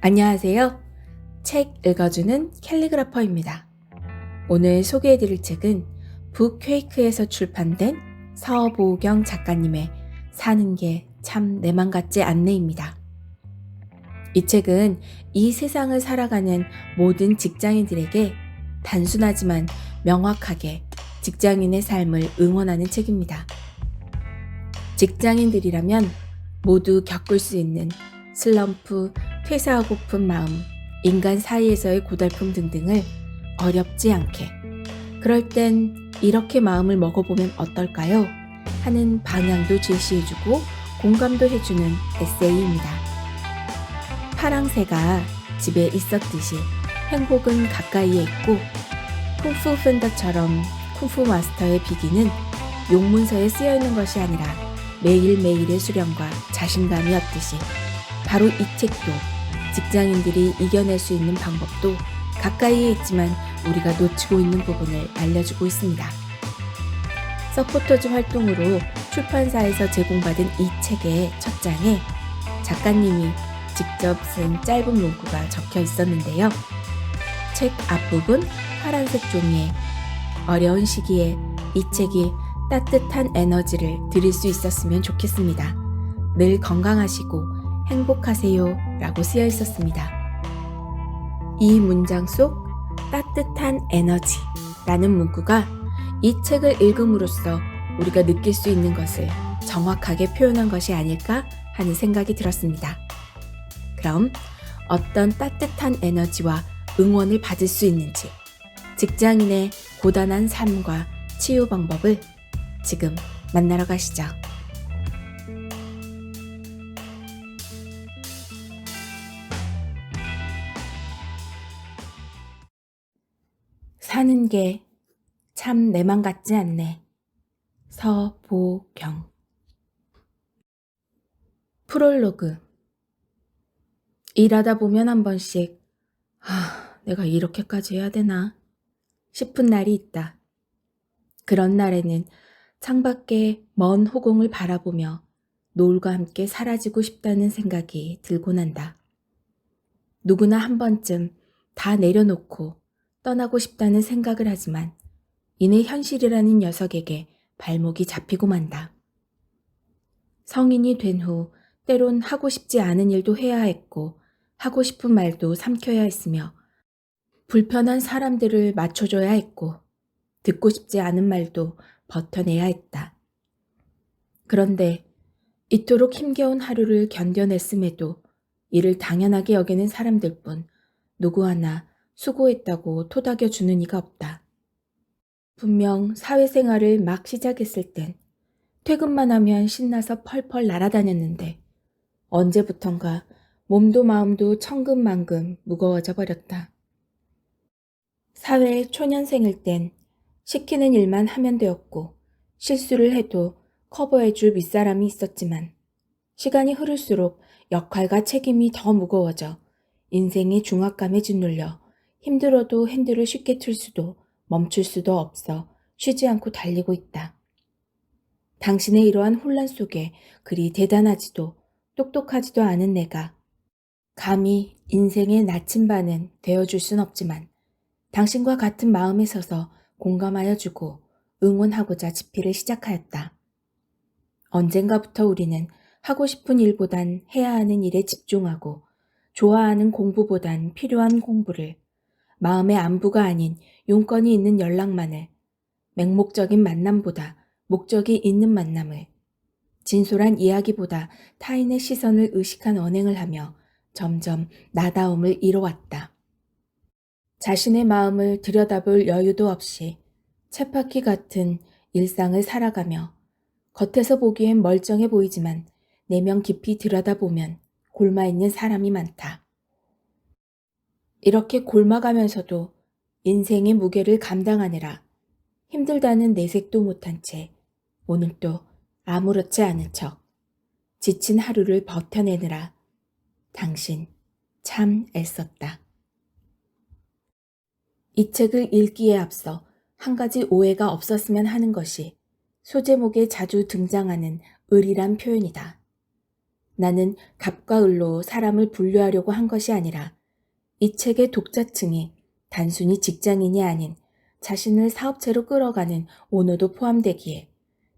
안녕하세요. 책 읽어주는 캘리그라퍼입니다. 오늘 소개해드릴 책은 북퀘이크에서 출판된 서보경 작가님의 사는 게 참 내 맘 같지 않네입니다. 이 책은 이 세상을 살아가는 모든 직장인들에게 단순하지만 명확하게 직장인의 삶을 응원하는 책입니다. 직장인들이라면 모두 겪을 수 있는 슬럼프, 퇴사하고픈 마음, 인간 사이에서의 고달픔 등등을 어렵지 않게, 그럴 땐 이렇게 마음을 먹어보면 어떨까요? 하는 방향도 제시해주고 공감도 해주는 에세이입니다. 파랑새가 집에 있었듯이 행복은 가까이에 있고, 쿵푸 팬더처럼 쿵푸 마스터의 비기는 용문서에 쓰여있는 것이 아니라 매일매일의 수련과 자신감이었듯이 바로 이 책도 직장인들이 이겨낼 수 있는 방법도 가까이에 있지만 우리가 놓치고 있는 부분을 알려주고 있습니다. 서포터즈 활동으로 출판사에서 제공받은 이 책의 첫 장에 작가님이 직접 쓴 짧은 문구가 적혀 있었는데요. 책 앞부분 파란색 종이에 어려운 시기에 이 책이 따뜻한 에너지를 드릴 수 있었으면 좋겠습니다. 늘 건강하시고 행복하세요 라고 쓰여 있었습니다. 이 문장 속 따뜻한 에너지 라는 문구가 이 책을 읽음으로써 우리가 느낄 수 있는 것을 정확하게 표현한 것이 아닐까 하는 생각이 들었습니다. 그럼 어떤 따뜻한 에너지와 응원을 받을 수 있는지, 직장인의 고단한 삶과 치유 방법을 지금 만나러 가시죠. 사는 게 참 내 맘 같지 않네. 서보경. 프롤로그. 일하다 보면 한 번씩 내가 이렇게까지 해야 되나 싶은 날이 있다. 그런 날에는 창밖에 먼 호공을 바라보며 노을과 함께 사라지고 싶다는 생각이 들곤 한다. 누구나 한 번쯤 다 내려놓고 떠나고 싶다는 생각을 하지만 이내 현실이라는 녀석에게 발목이 잡히고 만다. 성인이 된 후 때론 하고 싶지 않은 일도 해야 했고 하고 싶은 말도 삼켜야 했으며 불편한 사람들을 맞춰줘야 했고 듣고 싶지 않은 말도 버텨내야 했다. 그런데 이토록 힘겨운 하루를 견뎌냈음에도 이를 당연하게 여기는 사람들뿐 누구 하나 수고했다고 토닥여주는 이가 없다. 분명 사회생활을 막 시작했을 땐 퇴근만 하면 신나서 펄펄 날아다녔는데 언제부턴가 몸도 마음도 천근만근 무거워져 버렸다. 사회 초년생일 땐 시키는 일만 하면 되었고 실수를 해도 커버해줄 윗사람이 있었지만 시간이 흐를수록 역할과 책임이 더 무거워져 인생의 중압감에 짓눌려 힘들어도 핸들을 쉽게 틀 수도 멈출 수도 없어 쉬지 않고 달리고 있다. 당신의 이러한 혼란 속에 그리 대단하지도 똑똑하지도 않은 내가 감히 인생의 나침반은 되어줄 순 없지만 당신과 같은 마음에 서서 공감하여주고 응원하고자 집필을 시작하였다. 언젠가부터 우리는 하고 싶은 일보단 해야 하는 일에 집중하고 좋아하는 공부보단 필요한 공부를, 마음의 안부가 아닌 용건이 있는 연락만을, 맹목적인 만남보다 목적이 있는 만남을, 진솔한 이야기보다 타인의 시선을 의식한 언행을 하며 점점 나다움을 이뤄왔다. 자신의 마음을 들여다볼 여유도 없이 쳇바퀴 같은 일상을 살아가며 겉에서 보기엔 멀쩡해 보이지만 내면 깊이 들여다보면 골마있는 사람이 많다. 이렇게 골마가면서도 인생의 무게를 감당하느라 힘들다는 내색도 못한 채 오늘도 아무렇지 않은 척 지친 하루를 버텨내느라 당신 참 애썼다. 이 책을 읽기에 앞서 한 가지 오해가 없었으면 하는 것이 소제목에 자주 등장하는 을이란 표현이다. 나는 갑과 을로 사람을 분류하려고 한 것이 아니라 이 책의 독자층이 단순히 직장인이 아닌 자신을 사업체로 끌어가는 오너도 포함되기에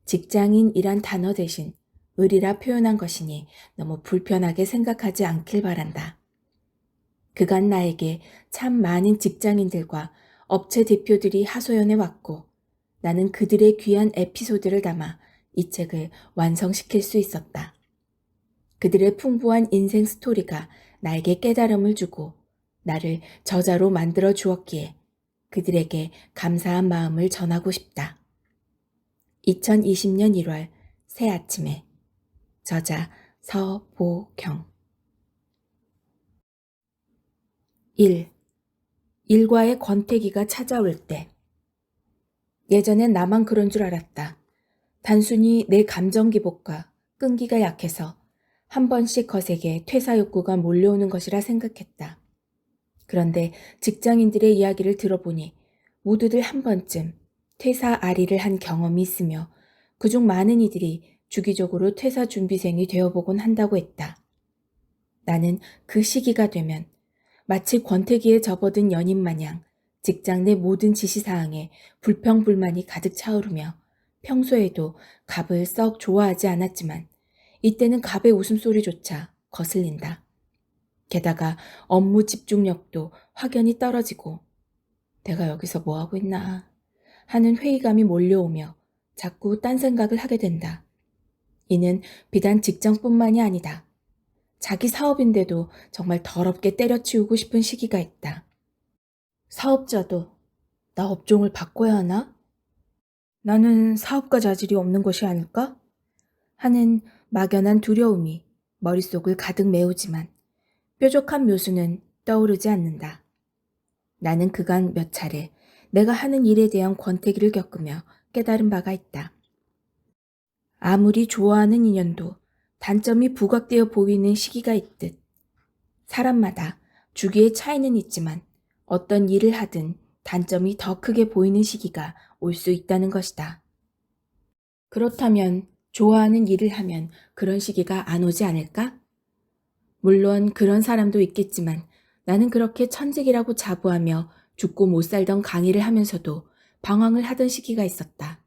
직장인이란 단어 대신 을이라 표현한 것이니 너무 불편하게 생각하지 않길 바란다. 그간 나에게 참 많은 직장인들과 업체 대표들이 하소연해 왔고 나는 그들의 귀한 에피소드를 담아 이 책을 완성시킬 수 있었다. 그들의 풍부한 인생 스토리가 나에게 깨달음을 주고 나를 저자로 만들어 주었기에 그들에게 감사한 마음을 전하고 싶다. 2020년 1월 새 아침에 저자 서보경 1. 일과의 권태기가 찾아올 때 예전엔 나만 그런 줄 알았다. 단순히 내 감정 기복과 끈기가 약해서 한 번씩 거세게 퇴사 욕구가 몰려오는 것이라 생각했다. 그런데 직장인들의 이야기를 들어보니 모두들 한 번쯤 퇴사 아리를 한 경험이 있으며 그중 많은 이들이 주기적으로 퇴사 준비생이 되어보곤 한다고 했다. 나는 그 시기가 되면 마치 권태기에 접어든 연인 마냥 직장 내 모든 지시사항에 불평불만이 가득 차오르며 평소에도 갑을 썩 좋아하지 않았지만 이때는 갑의 웃음소리조차 거슬린다. 게다가 업무 집중력도 확연히 떨어지고 내가 여기서 뭐하고 있나 하는 회의감이 몰려오며 자꾸 딴 생각을 하게 된다. 이는 비단 직장뿐만이 아니다. 자기 사업인데도 정말 더럽게 때려치우고 싶은 시기가 있다. 사업자도 나 업종을 바꿔야 하나? 나는 사업가 자질이 없는 것이 아닐까? 하는 막연한 두려움이 머릿속을 가득 메우지만 뾰족한 묘수는 떠오르지 않는다. 나는 그간 몇 차례 내가 하는 일에 대한 권태기를 겪으며 깨달은 바가 있다. 아무리 좋아하는 인연도 단점이 부각되어 보이는 시기가 있듯 사람마다 주기의 차이는 있지만 어떤 일을 하든 단점이 더 크게 보이는 시기가 올 수 있다는 것이다. 그렇다면 좋아하는 일을 하면 그런 시기가 안 오지 않을까? 물론 그런 사람도 있겠지만 나는 그렇게 천직이라고 자부하며 죽고 못 살던 강의를 하면서도 방황을 하던 시기가 있었다.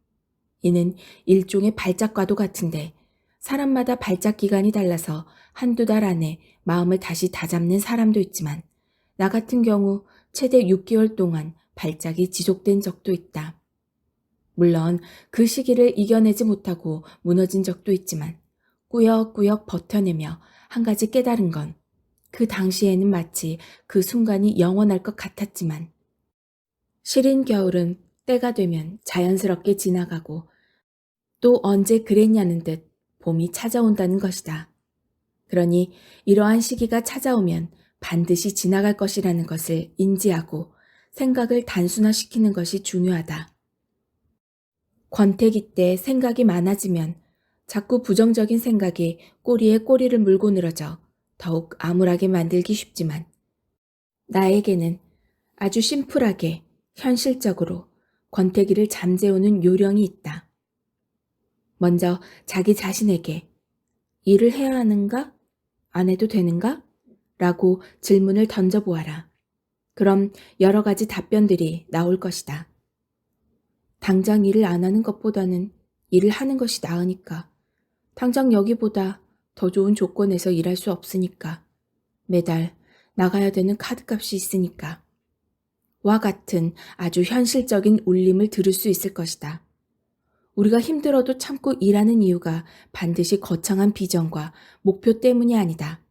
이는 일종의 발작과도 같은데 사람마다 발작 기간이 달라서 한두 달 안에 마음을 다시 다잡는 사람도 있지만 나 같은 경우 최대 6개월 동안 발작이 지속된 적도 있다. 물론 그 시기를 이겨내지 못하고 무너진 적도 있지만 꾸역꾸역 버텨내며 한 가지 깨달은 건 그 당시에는 마치 그 순간이 영원할 것 같았지만 시린 겨울은 때가 되면 자연스럽게 지나가고 또 언제 그랬냐는 듯 봄이 찾아온다는 것이다. 그러니 이러한 시기가 찾아오면 반드시 지나갈 것이라는 것을 인지하고 생각을 단순화시키는 것이 중요하다. 권태기 때 생각이 많아지면 자꾸 부정적인 생각이 꼬리에 꼬리를 물고 늘어져 더욱 암울하게 만들기 쉽지만 나에게는 아주 심플하게 현실적으로 권태기를 잠재우는 요령이 있다. 먼저 자기 자신에게 일을 해야 하는가? 안 해도 되는가? 라고 질문을 던져보아라. 그럼 여러 가지 답변들이 나올 것이다. 당장 일을 안 하는 것보다는 일을 하는 것이 나으니까. 당장 여기보다 더 좋은 조건에서 일할 수 없으니까. 매달 나가야 되는 카드값이 있으니까. 와 같은 아주 현실적인 울림을 들을 수 있을 것이다. 우리가 힘들어도 참고 일하는 이유가 반드시 거창한 비전과 목표 때문이 아니다.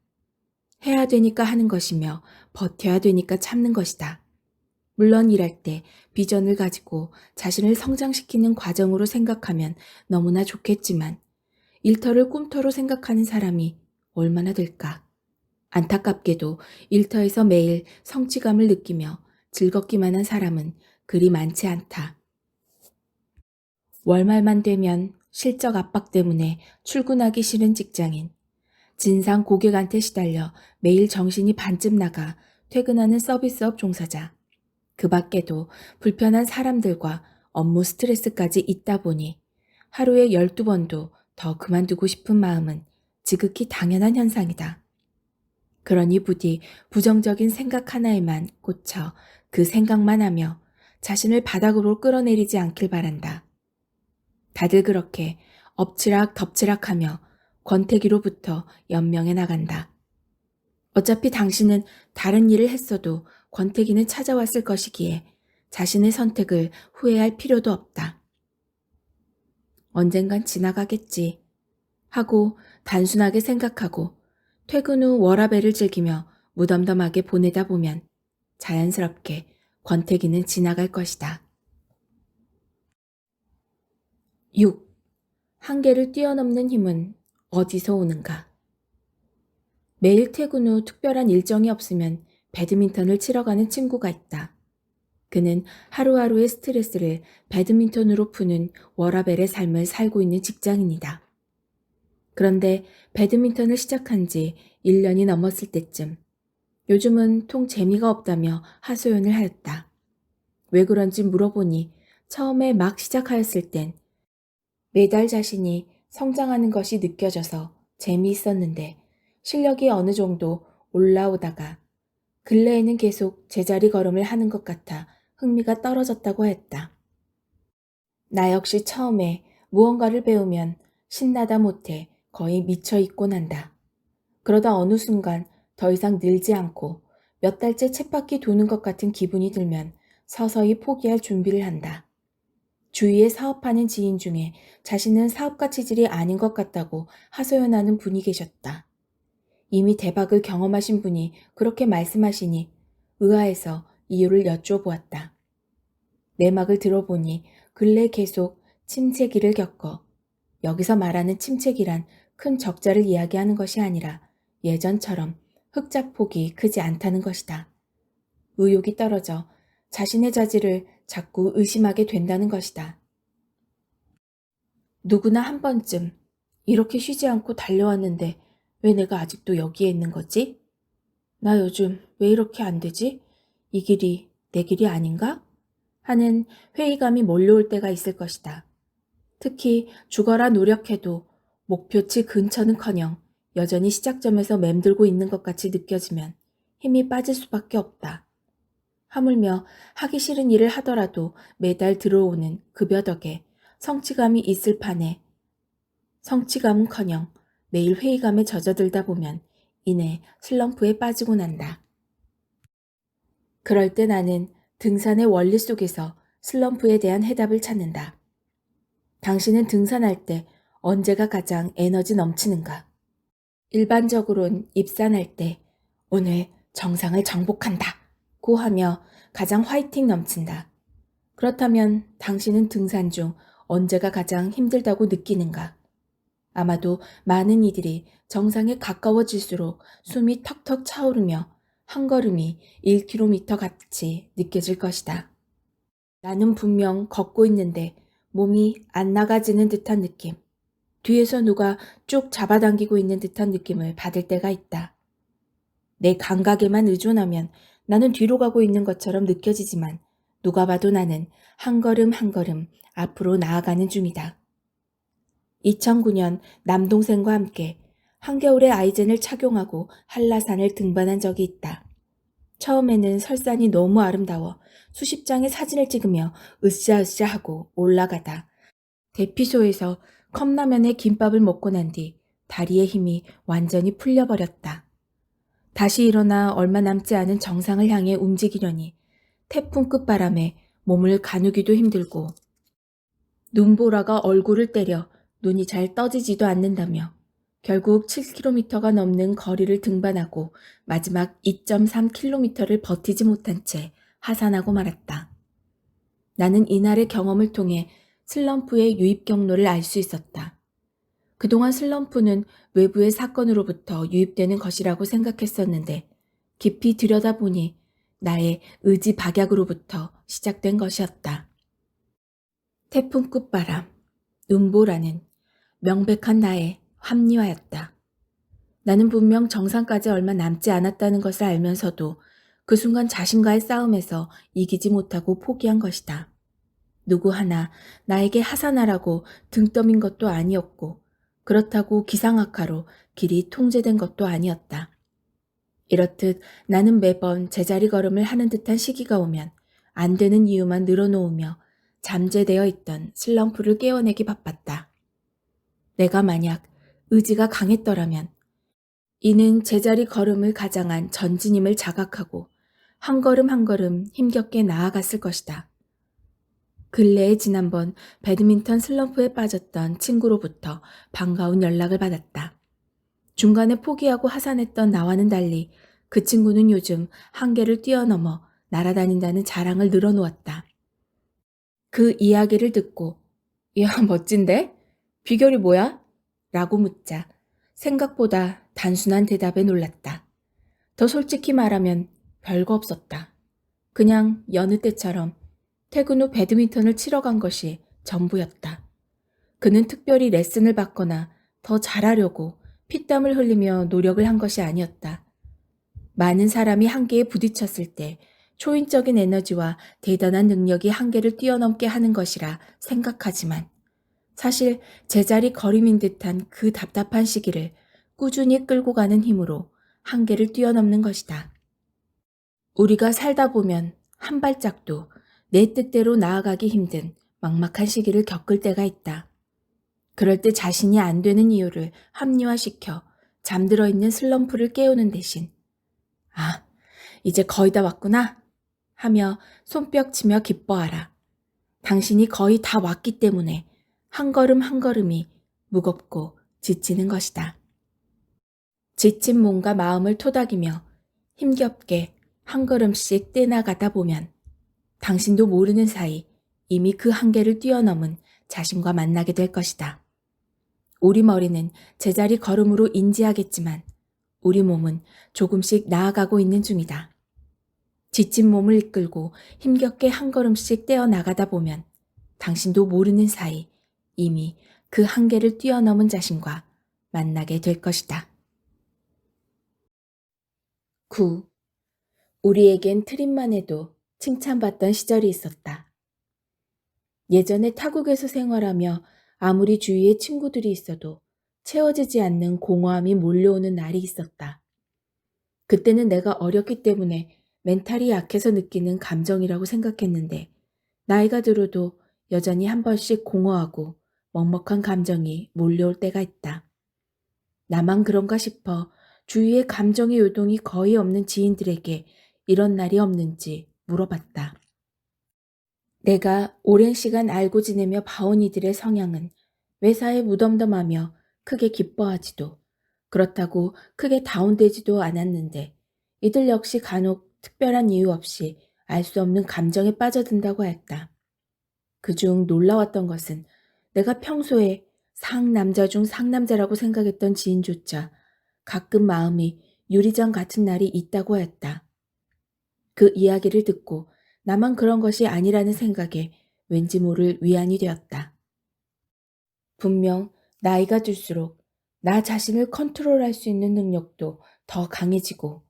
해야 되니까 하는 것이며 버텨야 되니까 참는 것이다. 물론 일할 때 비전을 가지고 자신을 성장시키는 과정으로 생각하면 너무나 좋겠지만 일터를 꿈터로 생각하는 사람이 얼마나 될까? 안타깝게도 일터에서 매일 성취감을 느끼며 즐겁기만 한 사람은 그리 많지 않다. 월말만 되면 실적 압박 때문에 출근하기 싫은 직장인, 진상 고객한테 시달려 매일 정신이 반쯤 나가 퇴근하는 서비스업 종사자, 그 밖에도 불편한 사람들과 업무 스트레스까지 있다 보니 하루에 12번도 더 그만두고 싶은 마음은 지극히 당연한 현상이다. 그러니 부디 부정적인 생각 하나에만 꽂혀 그 생각만 하며 자신을 바닥으로 끌어내리지 않길 바란다. 다들 그렇게 엎치락 덮치락 하며 권태기로부터 연명해 나간다. 어차피 당신은 다른 일을 했어도 권태기는 찾아왔을 것이기에 자신의 선택을 후회할 필요도 없다. 언젠간 지나가겠지 하고 단순하게 생각하고 퇴근 후 워라밸을 즐기며 무덤덤하게 보내다 보면 자연스럽게 권태기는 지나갈 것이다. 6. 한계를 뛰어넘는 힘은 어디서 오는가? 매일 퇴근 후 특별한 일정이 없으면 배드민턴을 치러 가는 친구가 있다. 그는 하루하루의 스트레스를 배드민턴으로 푸는 워라밸의 삶을 살고 있는 직장인이다. 그런데 배드민턴을 시작한 지 1년이 넘었을 때쯤 요즘은 통 재미가 없다며 하소연을 하였다. 왜 그런지 물어보니 처음에 막 시작하였을 땐 매달 자신이 성장하는 것이 느껴져서 재미있었는데 실력이 어느 정도 올라오다가 근래에는 계속 제자리 걸음을 하는 것 같아 흥미가 떨어졌다고 했다. 나 역시 처음에 무언가를 배우면 신나다 못해 거의 미쳐 있곤 한다. 그러다 어느 순간 더 이상 늘지 않고 몇 달째 쳇바퀴 도는 것 같은 기분이 들면 서서히 포기할 준비를 한다. 주위에 사업하는 지인 중에 자신은 사업가 체질이 아닌 것 같다고 하소연하는 분이 계셨다. 이미 대박을 경험하신 분이 그렇게 말씀하시니 의아해서 이유를 여쭤보았다. 내막을 들어보니 근래 계속 침체기를 겪어 여기서 말하는 침체기란 큰 적자를 이야기하는 것이 아니라 예전처럼 흑자폭이 크지 않다는 것이다. 의욕이 떨어져 자신의 자질을 자꾸 의심하게 된다는 것이다. 누구나 한 번쯤 이렇게 쉬지 않고 달려왔는데 왜 내가 아직도 여기에 있는 거지? 나 요즘 왜 이렇게 안 되지? 이 길이 내 길이 아닌가? 하는 회의감이 몰려올 때가 있을 것이다. 특히 죽어라 노력해도 목표치 근처는커녕 여전히 시작점에서 맴돌고 있는 것 같이 느껴지면 힘이 빠질 수밖에 없다. 하물며 하기 싫은 일을 하더라도 매달 들어오는 급여 덕에 성취감이 있을 판에 성취감은커녕 매일 회의감에 젖어들다 보면 이내 슬럼프에 빠지고 난다. 그럴 때 나는 등산의 원리 속에서 슬럼프에 대한 해답을 찾는다. 당신은 등산할 때 언제가 가장 에너지 넘치는가? 일반적으론 입산할 때 오늘 정상을 정복한다 고 하며 가장 화이팅 넘친다. 그렇다면 당신은 등산 중 언제가 가장 힘들다고 느끼는가? 아마도 많은 이들이 정상에 가까워질수록 숨이 턱턱 차오르며 한 걸음이 1km 같이 느껴질 것이다. 나는 분명 걷고 있는데 몸이 안 나가지는 듯한 느낌, 뒤에서 누가 쭉 잡아당기고 있는 듯한 느낌을 받을 때가 있다. 내 감각에만 의존하면 나는 뒤로 가고 있는 것처럼 느껴지지만 누가 봐도 나는 한 걸음 한 걸음 앞으로 나아가는 중이다. 2009년 남동생과 함께 한겨울에 아이젠을 착용하고 한라산을 등반한 적이 있다. 처음에는 설산이 너무 아름다워 수십 장의 사진을 찍으며 으쌰으쌰 하고 올라가다 대피소에서 컵라면에 김밥을 먹고 난 뒤 다리의 힘이 완전히 풀려버렸다. 다시 일어나 얼마 남지 않은 정상을 향해 움직이려니 태풍 끝바람에 몸을 가누기도 힘들고 눈보라가 얼굴을 때려 눈이 잘 떠지지도 않는다며 결국 7km가 넘는 거리를 등반하고 마지막 2.3km를 버티지 못한 채 하산하고 말았다. 나는 이날의 경험을 통해 슬럼프의 유입 경로를 알 수 있었다. 그동안 슬럼프는 외부의 사건으로부터 유입되는 것이라고 생각했었는데 깊이 들여다보니 나의 의지 박약으로부터 시작된 것이었다. 태풍 끝바람, 눈보라는 명백한 나의 합리화였다. 나는 분명 정상까지 얼마 남지 않았다는 것을 알면서도 그 순간 자신과의 싸움에서 이기지 못하고 포기한 것이다. 누구 하나 나에게 하산하라고 등 떠민 것도 아니었고 그렇다고 기상악화로 길이 통제된 것도 아니었다. 이렇듯 나는 매번 제자리 걸음을 하는 듯한 시기가 오면 안 되는 이유만 늘어놓으며 잠재되어 있던 슬럼프를 깨워내기 바빴다. 내가 만약 의지가 강했더라면 이는 제자리 걸음을 가장한 전진임을 자각하고 한 걸음 한 걸음 힘겹게 나아갔을 것이다. 근래에 지난번 배드민턴 슬럼프에 빠졌던 친구로부터 반가운 연락을 받았다. 중간에 포기하고 하산했던 나와는 달리 그 친구는 요즘 한계를 뛰어넘어 날아다닌다는 자랑을 늘어놓았다. 그 이야기를 듣고 "야, 멋진데? 비결이 뭐야?" 라고 묻자 생각보다 단순한 대답에 놀랐다. 더 솔직히 말하면 별거 없었다. 그냥 여느 때처럼 퇴근 후 배드민턴을 치러 간 것이 전부였다. 그는 특별히 레슨을 받거나 더 잘하려고 피땀을 흘리며 노력을 한 것이 아니었다. 많은 사람이 한계에 부딪혔을 때 초인적인 에너지와 대단한 능력이 한계를 뛰어넘게 하는 것이라 생각하지만 사실 제자리 걸음인 듯한 그 답답한 시기를 꾸준히 끌고 가는 힘으로 한계를 뛰어넘는 것이다. 우리가 살다 보면 한 발짝도 내 뜻대로 나아가기 힘든 막막한 시기를 겪을 때가 있다. 그럴 때 자신이 안 되는 이유를 합리화시켜 잠들어 있는 슬럼프를 깨우는 대신 "아, 이제 거의 다 왔구나" 하며 손뼉 치며 기뻐하라. 당신이 거의 다 왔기 때문에 한 걸음 한 걸음이 무겁고 지치는 것이다. 지친 몸과 마음을 토닥이며 힘겹게 한 걸음씩 떼나가다 보면 당신도 모르는 사이 이미 그 한계를 뛰어넘은 자신과 만나게 될 것이다. 우리 머리는 제자리 걸음으로 인지하겠지만 우리 몸은 조금씩 나아가고 있는 중이다. 지친 몸을 이끌고 힘겹게 한 걸음씩 떼어 나가다 보면 당신도 모르는 사이 이미 그 한계를 뛰어넘은 자신과 만나게 될 것이다. 9. 우리에겐 트림만 해도 칭찬받던 시절이 있었다. 예전에 타국에서 생활하며 아무리 주위에 친구들이 있어도 채워지지 않는 공허함이 몰려오는 날이 있었다. 그때는 내가 어렸기 때문에 멘탈이 약해서 느끼는 감정이라고 생각했는데 나이가 들어도 여전히 한 번씩 공허하고 먹먹한 감정이 몰려올 때가 있다. 나만 그런가 싶어 주위에 감정의 요동이 거의 없는 지인들에게 이런 날이 없는지 물어봤다. 내가 오랜 시간 알고 지내며 봐온 이들의 성향은 외사에 무덤덤하며 크게 기뻐하지도 그렇다고 크게 다운되지도 않았는데 이들 역시 간혹 특별한 이유 없이 알 수 없는 감정에 빠져든다고 했다. 그중 놀라웠던 것은 내가 평소에 상남자 중 상남자라고 생각했던 지인조차 가끔 마음이 유리장 같은 날이 있다고 했다. 그 이야기를 듣고 나만 그런 것이 아니라는 생각에 왠지 모를 위안이 되었다. 분명 나이가 들수록 나 자신을 컨트롤할 수 있는 능력도 더 강해지고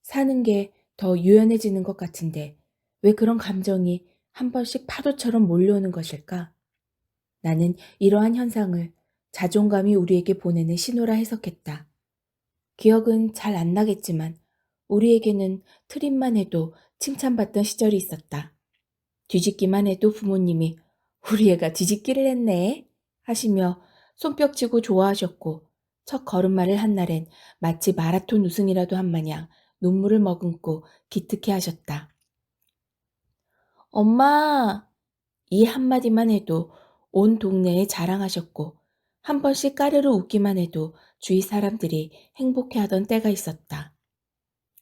사는 게 더 유연해지는 것 같은데 왜 그런 감정이 한 번씩 파도처럼 몰려오는 것일까? 나는 이러한 현상을 자존감이 우리에게 보내는 신호라 해석했다. 기억은 잘 안 나겠지만 우리에게는 트림만 해도 칭찬받던 시절이 있었다. 뒤집기만 해도 부모님이 "우리 애가 뒤집기를 했네" 하시며 손뼉치고 좋아하셨고 첫 걸음마를 한 날엔 마치 마라톤 우승이라도 한 마냥 눈물을 머금고 기특해 하셨다. "엄마!" 이 한마디만 해도 온 동네에 자랑하셨고 한 번씩 까르르 웃기만 해도 주위 사람들이 행복해하던 때가 있었다.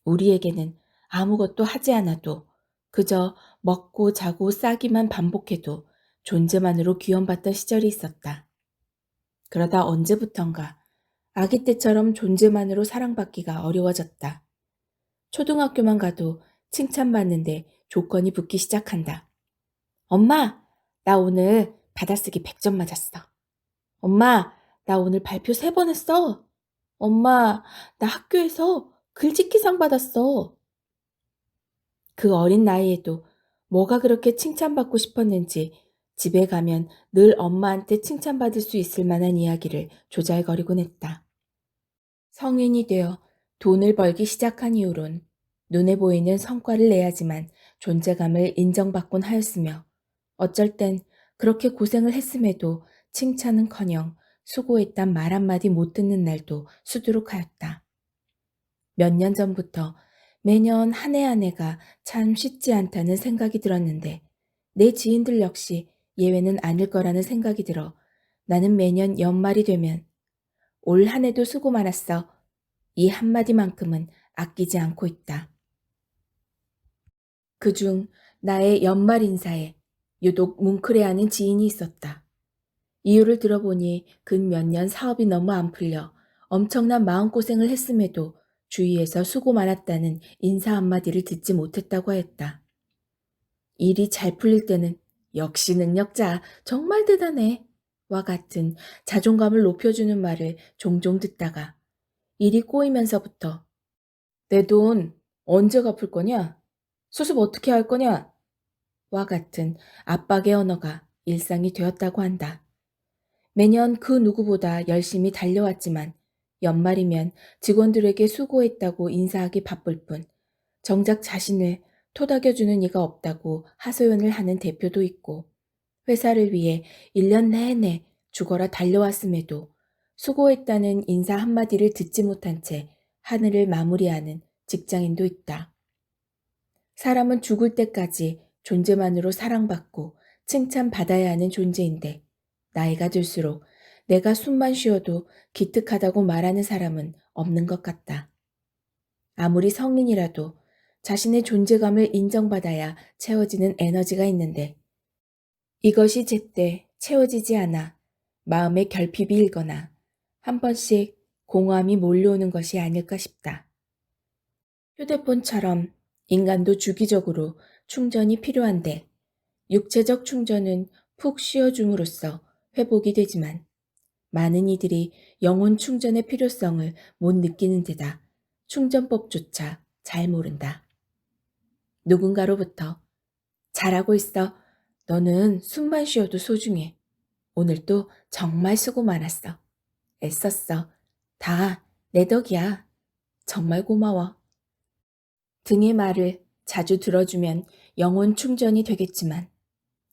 우리에게는 아무것도 하지 않아도 그저 먹고 자고 싸기만 반복해도 존재만으로 귀염받던 시절이 있었다. 그러다 언제부턴가 아기 때처럼 존재만으로 사랑받기가 어려워졌다. 초등학교만 가도 칭찬받는데 조건이 붙기 시작한다. "엄마, 나 오늘 받아쓰기 100점 맞았어." "엄마, 나 오늘 발표 3번 했어." "엄마, 나 학교에서 글짓기상 받았어." 그 어린 나이에도 뭐가 그렇게 칭찬받고 싶었는지 집에 가면 늘 엄마한테 칭찬받을 수 있을 만한 이야기를 조잘거리곤 했다. 성인이 되어 돈을 벌기 시작한 이후론 눈에 보이는 성과를 내야지만 존재감을 인정받곤 하였으며 어쩔 땐 그렇게 고생을 했음에도 칭찬은커녕 수고했단 말 한마디 못 듣는 날도 수두룩하였다. 몇 년 전부터 매년 한 해 한 해가 참 쉽지 않다는 생각이 들었는데 내 지인들 역시 예외는 아닐 거라는 생각이 들어 나는 매년 연말이 되면 올 한 해도 수고 많았어. 이 한마디만큼은 아끼지 않고 있다. 그중 나의 연말 인사에 유독 뭉클해하는 지인이 있었다. 이유를 들어보니 근 몇 년 사업이 너무 안 풀려 엄청난 마음고생을 했음에도 주위에서 수고 많았다는 인사 한마디를 듣지 못했다고 하였다. 일이 잘 풀릴 때는 역시 능력자, 정말 대단해. 와 같은 자존감을 높여주는 말을 종종 듣다가 일이 꼬이면서부터 내 돈 언제 갚을 거냐? 수습 어떻게 할 거냐? 와 같은 압박의 언어가 일상이 되었다고 한다. 매년 그 누구보다 열심히 달려왔지만 연말이면 직원들에게 수고했다고 인사하기 바쁠 뿐 정작 자신을 토닥여주는 이가 없다고 하소연을 하는 대표도 있고 회사를 위해 1년 내내 죽어라 달려왔음에도 수고했다는 인사 한마디를 듣지 못한 채 하늘을 마무리하는 직장인도 있다. 사람은 죽을 때까지 존재만으로 사랑받고 칭찬받아야 하는 존재인데 나이가 들수록 내가 숨만 쉬어도 기특하다고 말하는 사람은 없는 것 같다. 아무리 성인이라도 자신의 존재감을 인정받아야 채워지는 에너지가 있는데 이것이 제때 채워지지 않아 마음의 결핍이 일거나 한 번씩 공허함이 몰려오는 것이 아닐까 싶다. 휴대폰처럼 인간도 주기적으로 충전이 필요한데 육체적 충전은 푹 쉬어줌으로써 회복이 되지만 많은 이들이 영혼 충전의 필요성을 못 느끼는 데다 충전법조차 잘 모른다. 누군가로부터 잘하고 있어. 너는 숨만 쉬어도 소중해. 오늘도 정말 수고 많았어. 애썼어. 다 내 덕이야. 정말 고마워. 등의 말을 자주 들어주면 영혼 충전이 되겠지만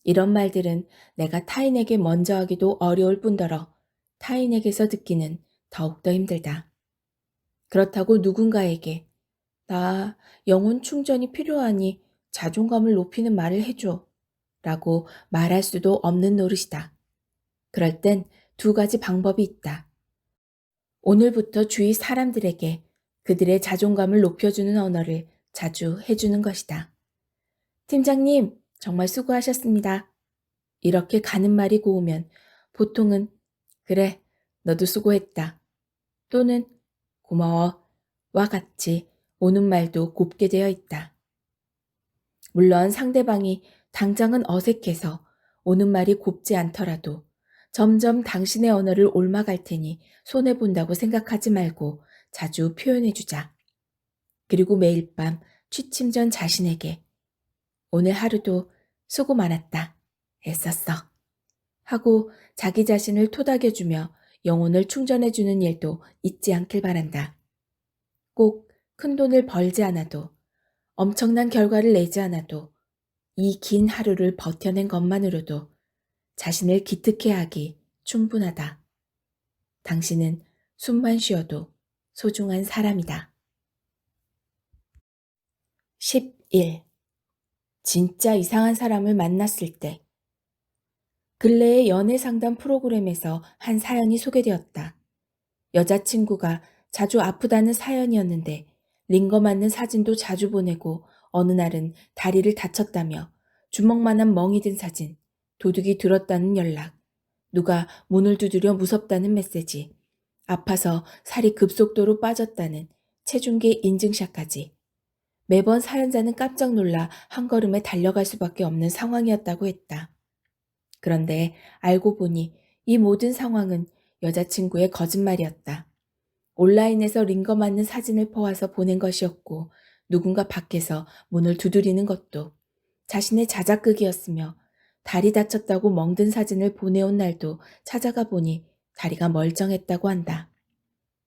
이런 말들은 내가 타인에게 먼저 하기도 어려울 뿐더러 타인에게서 듣기는 더욱더 힘들다. 그렇다고 누군가에게 나 영혼 충전이 필요하니 자존감을 높이는 말을 해줘 라고 말할 수도 없는 노릇이다. 그럴 땐 두 가지 방법이 있다. 오늘부터 주위 사람들에게 그들의 자존감을 높여주는 언어를 자주 해주는 것이다. 팀장님, 정말 수고하셨습니다. 이렇게 가는 말이 고우면 보통은 그래, 너도 수고했다. 또는 고마워. 와 같이 오는 말도 곱게 되어 있다. 물론 상대방이 당장은 어색해서 오는 말이 곱지 않더라도 점점 당신의 언어를 옮아갈 테니 손해본다고 생각하지 말고 자주 표현해주자. 그리고 매일 밤 취침 전 자신에게 오늘 하루도 수고 많았다. 애썼어. 하고 자기 자신을 토닥여주며 영혼을 충전해주는 일도 잊지 않길 바란다. 꼭 큰돈을 벌지 않아도 엄청난 결과를 내지 않아도 이 긴 하루를 버텨낸 것만으로도 자신을 기특해 하기 충분하다. 당신은 숨만 쉬어도 소중한 사람이다. 11. 진짜 이상한 사람을 만났을 때 근래의 연애 상담 프로그램에서 한 사연이 소개되었다. 여자친구가 자주 아프다는 사연이었는데 링거 맞는 사진도 자주 보내고 어느 날은 다리를 다쳤다며 주먹만한 멍이 든 사진, 도둑이 들었다는 연락, 누가 문을 두드려 무섭다는 메시지, 아파서 살이 급속도로 빠졌다는 체중계 인증샷까지 매번 사연자는 깜짝 놀라 한 걸음에 달려갈 수밖에 없는 상황이었다고 했다. 그런데 알고 보니 이 모든 상황은 여자친구의 거짓말이었다. 온라인에서 링거 맞는 사진을 퍼와서 보낸 것이었고 누군가 밖에서 문을 두드리는 것도 자신의 자작극이었으며 다리 다쳤다고 멍든 사진을 보내온 날도 찾아가 보니 다리가 멀쩡했다고 한다.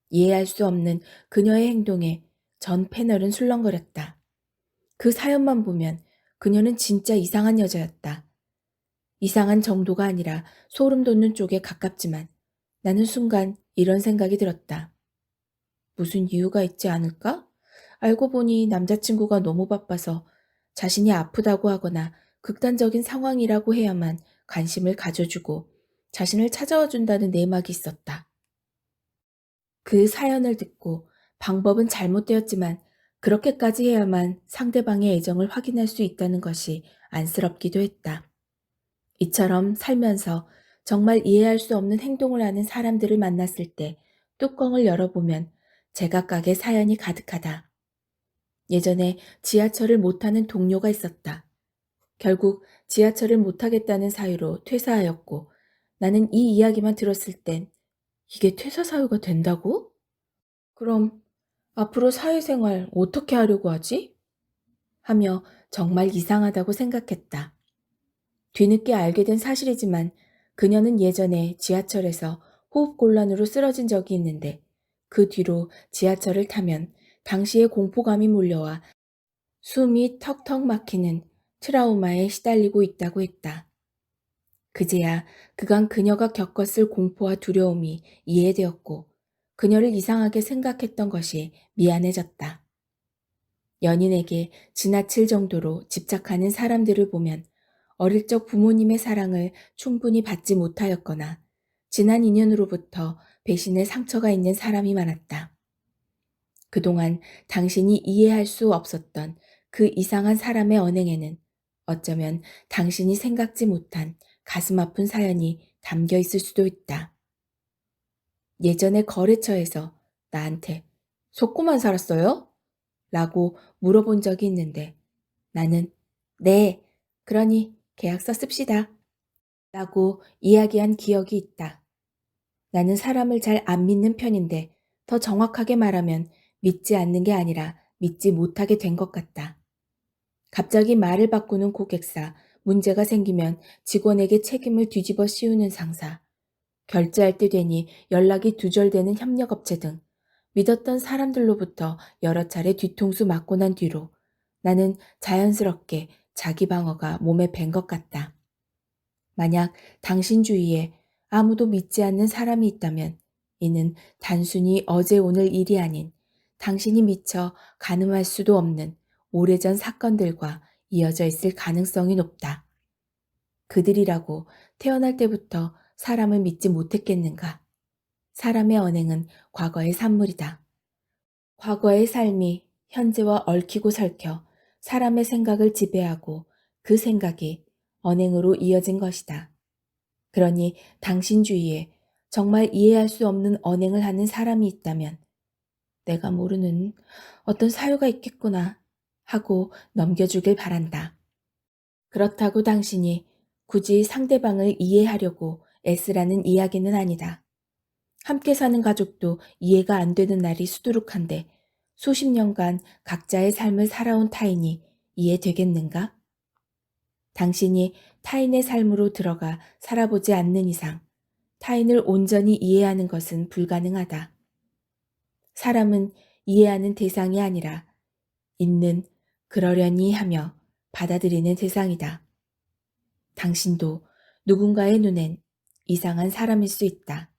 이해할 수 없는 그녀의 행동에 전 패널은 술렁거렸다. 그 사연만 보면 그녀는 진짜 이상한 여자였다. 이상한 정도가 아니라 소름 돋는 쪽에 가깝지만 나는 순간 이런 생각이 들었다. 무슨 이유가 있지 않을까? 알고 보니 남자친구가 너무 바빠서 자신이 아프다고 하거나 극단적인 상황이라고 해야만 관심을 가져주고 자신을 찾아와 준다는 내막이 있었다. 그 사연을 듣고 방법은 잘못되었지만 그렇게까지 해야만 상대방의 애정을 확인할 수 있다는 것이 안쓰럽기도 했다. 이처럼 살면서 정말 이해할 수 없는 행동을 하는 사람들을 만났을 때 뚜껑을 열어보면 제각각의 사연이 가득하다. 예전에 지하철을 못 타는 동료가 있었다. 결국 지하철을 못 타겠다는 사유로 퇴사하였고 나는 이 이야기만 들었을 땐 이게 퇴사 사유가 된다고? 그럼 앞으로 사회생활 어떻게 하려고 하지? 하며 정말 이상하다고 생각했다. 뒤늦게 알게 된 사실이지만 그녀는 예전에 지하철에서 호흡곤란으로 쓰러진 적이 있는데 그 뒤로 지하철을 타면 당시에 공포감이 몰려와 숨이 턱턱 막히는 트라우마에 시달리고 있다고 했다. 그제야 그간 그녀가 겪었을 공포와 두려움이 이해되었고 그녀를 이상하게 생각했던 것이 미안해졌다. 연인에게 지나칠 정도로 집착하는 사람들을 보면 어릴 적 부모님의 사랑을 충분히 받지 못하였거나 지난 인연으로부터 배신의 상처가 있는 사람이 많았다. 그동안 당신이 이해할 수 없었던 그 이상한 사람의 언행에는 어쩌면 당신이 생각지 못한 가슴 아픈 사연이 담겨 있을 수도 있다. 예전에 거래처에서 나한테 속고만 살았어요? 라고 물어본 적이 있는데 나는 네, 그러니 계약서 씁시다. 라고 이야기한 기억이 있다. 나는 사람을 잘 안 믿는 편인데 더 정확하게 말하면 믿지 않는 게 아니라 믿지 못하게 된 것 같다. 갑자기 말을 바꾸는 고객사, 문제가 생기면 직원에게 책임을 뒤집어 씌우는 상사, 결제할 때 되니 연락이 두절되는 협력업체 등 믿었던 사람들로부터 여러 차례 뒤통수 맞고 난 뒤로 나는 자연스럽게 자기 방어가 몸에 밴 것 같다. 만약 당신 주위에 아무도 믿지 않는 사람이 있다면 이는 단순히 어제 오늘 일이 아닌 당신이 미처 가늠할 수도 없는 오래전 사건들과 이어져 있을 가능성이 높다. 그들이라고 태어날 때부터 사람을 믿지 못했겠는가? 사람의 언행은 과거의 산물이다. 과거의 삶이 현재와 얽히고 설켜 사람의 생각을 지배하고 그 생각이 언행으로 이어진 것이다. 그러니 당신 주위에 정말 이해할 수 없는 언행을 하는 사람이 있다면 내가 모르는 어떤 사유가 있겠구나 하고 넘겨주길 바란다. 그렇다고 당신이 굳이 상대방을 이해하려고 애쓰라는 이야기는 아니다. 함께 사는 가족도 이해가 안 되는 날이 수두룩한데 수십 년간 각자의 삶을 살아온 타인이 이해되겠는가? 당신이 타인의 삶으로 들어가 살아보지 않는 이상 타인을 온전히 이해하는 것은 불가능하다. 사람은 이해하는 대상이 아니라 있는 그러려니 하며 받아들이는 대상이다. 당신도 누군가의 눈엔 이상한 사람일 수 있다.